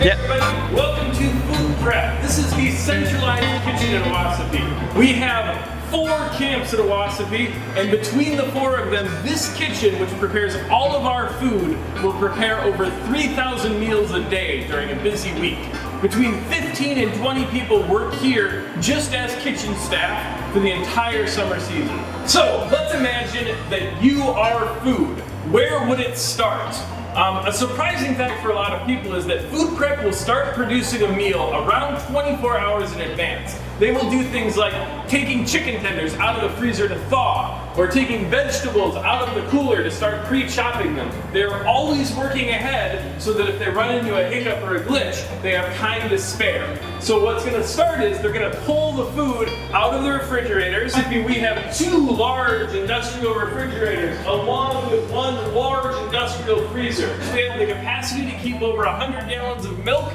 Hey everybody, welcome to Food Prep. This is the centralized kitchen at Owasippe. We have 4 camps at Owasippe, and between the 4 of them, this kitchen, which prepares all of our food, will prepare over 3,000 meals a day during a busy week. Between 15 and 20 people work here just as kitchen staff for the entire summer season. So let's imagine that you are food. Where would it start? A surprising fact for a lot of people is that Food Prep will start producing a meal around 24 hours in advance. They will do things like taking chicken tenders out of the freezer to thaw, or taking vegetables out of the cooler to start pre-chopping them. They're always working ahead so that if they run into a hiccup or a glitch, they have time to spare. So what's going to start is they're going to pull the food out of the refrigerators. We have 2 large industrial refrigerators along with 1 large industrial freezer. We have the capacity to keep over 100 gallons of milk,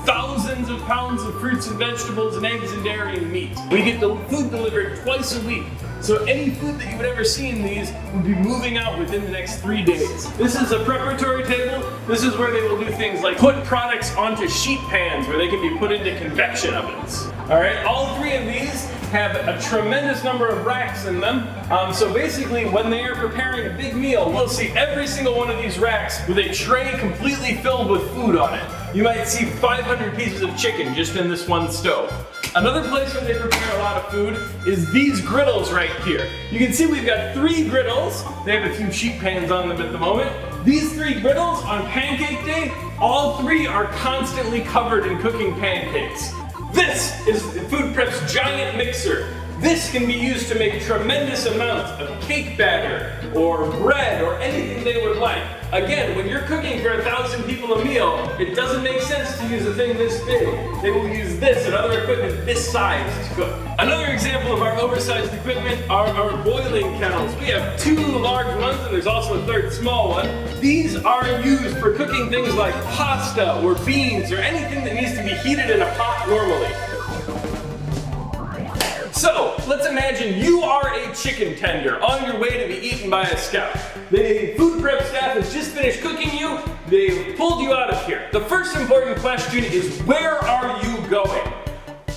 thousands of pounds of fruits and vegetables and eggs and dairy and meat. We get the food delivered twice a week. So any food that you would ever see in these would be moving out within the next 3 days. This is a preparatory table. This is where they will do things like put products onto sheet pans where they can be put into convection ovens. Alright, all 3 of these have a tremendous number of racks in them. So basically when they are preparing a big meal, we'll see every single one of these racks with a tray completely filled with food on it. You might see 500 pieces of chicken just in this one stove. Another place where they prepare a lot of food is these griddles right here. You can see we've got 3 griddles. They have a few sheet pans on them at the moment. These 3 griddles on pancake day, all 3 are constantly covered in cooking pancakes. This is Food Prep's giant mixer. This can be used to make tremendous amounts of cake batter or bread or anything they would like. Again, when you're cooking for 1,000 people a meal, it doesn't make sense to use a thing this big. They will use this and other equipment this size to cook. Another example of our oversized equipment are our boiling kettles. We have 2 large ones and there's also a 3rd small one. These are used for cooking things like pasta or beans or anything that needs to be heated in a pot normally. So, let's imagine you are a chicken tender on your way to be eaten by a scout. The Food Prep staff has just finished cooking you, they've pulled you out of here. The first important question is, where are you going?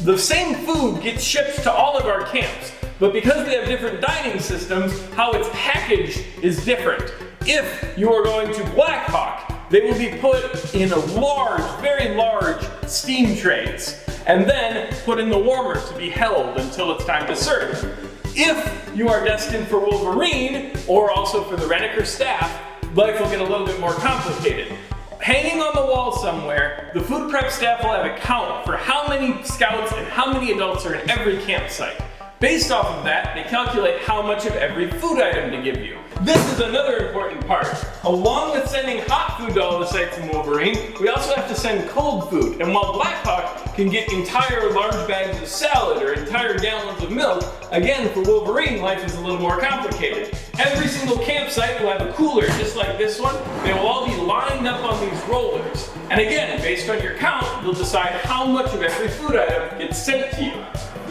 The same food gets shipped to all of our camps, but because we have different dining systems, how it's packaged is different. If you are going to Blackhawk, they will be put in a large, very large steam trays, and then put in the warmer to be held until it's time to serve. If you are destined for Wolveriene, or also for the Reneker staff, life will get a little bit more complicated. Hanging on the wall somewhere, the Food Prep staff will have a count for how many scouts and how many adults are in every campsite. Based off of that, they calculate how much of every food item to give you. This is another important part. Along with sending hot food to all the sites in Wolveriene, we also have to send cold food. And while Blackhawk can get entire large bags of salad or entire gallons of milk, again, for Wolveriene, life is a little more complicated. Every single campsite will have a cooler just like this one. They will all be lined up on these rollers. And again, based on your count, you'll decide how much of every food item gets sent to you.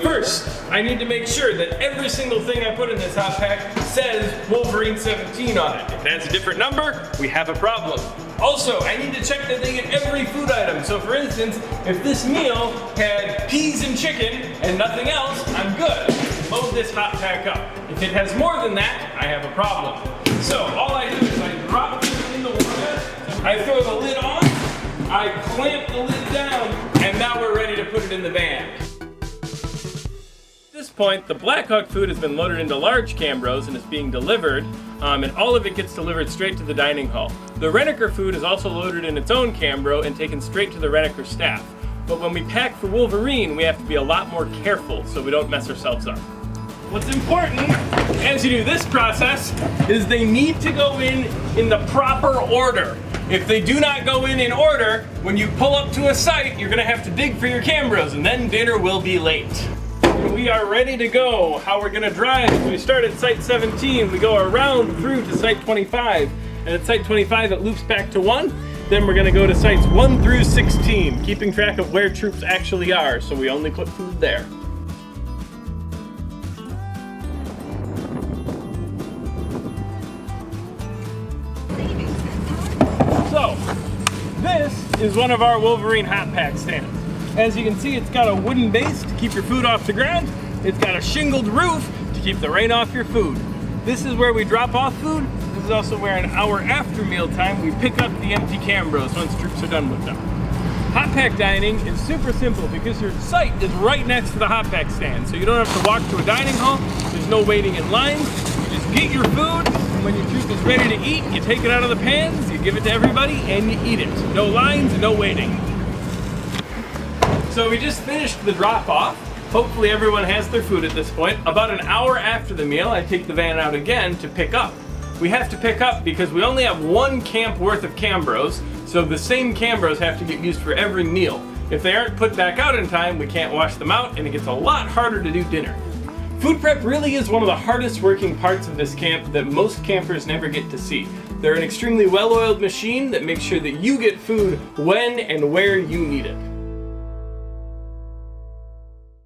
First, I need to make sure that every single thing I put in this hot pack says Wolveriene 17 on it. If it has a different number, we have a problem. Also, I need to check that they get every food item. So for instance, if this meal had peas and chicken and nothing else, I'm good. Load this hot pack up. If it has more than that, I have a problem. So all I do is I drop this in the water, I throw the lid on, I clamp the lid down, and now we're ready to put it in the van. At this point, the Blackhawk food has been loaded into large Cambros and is being delivered, and all of it gets delivered straight to the dining hall. The Reneker food is also loaded in its own Cambro and taken straight to the Reneker staff. But when we pack for Wolveriene, we have to be a lot more careful so we don't mess ourselves up. What's important as you do this process is they need to go in the proper order. If they do not go in order, when you pull up to a site, you're gonna have to dig for your Cambros and then dinner will be late. We are ready to go. How we're gonna drive is we start at site 17, we go around through to site 25, and at site 25 it loops back to 1, then we're gonna go to sites 1 through 16, keeping track of where troops actually are, so we only put food there. So, this is one of our Wolverine hot pack stands. As you can see, it's got a wooden base to keep your food off the ground. It's got a shingled roof to keep the rain off your food. This is where we drop off food. This is also where an hour after mealtime we pick up the empty Cambros once troops are done with them. Hot pack dining is super simple because your site is right next to the hot pack stand. So you don't have to walk to a dining hall. There's no waiting in lines. You just get your food, and when your troop is ready to eat, you take it out of the pans, you give it to everybody, and you eat it. No lines, no waiting. So we just finished the drop off. Hopefully everyone has their food at this point. About an hour after the meal, I take the van out again to pick up. We have to pick up because we only have one camp worth of Cambros, so the same Cambros have to get used for every meal. If they aren't put back out in time, we can't wash them out, and it gets a lot harder to do dinner. Food prep really is one of the hardest working parts of this camp that most campers never get to see. They're an extremely well-oiled machine that makes sure that you get food when and where you need it.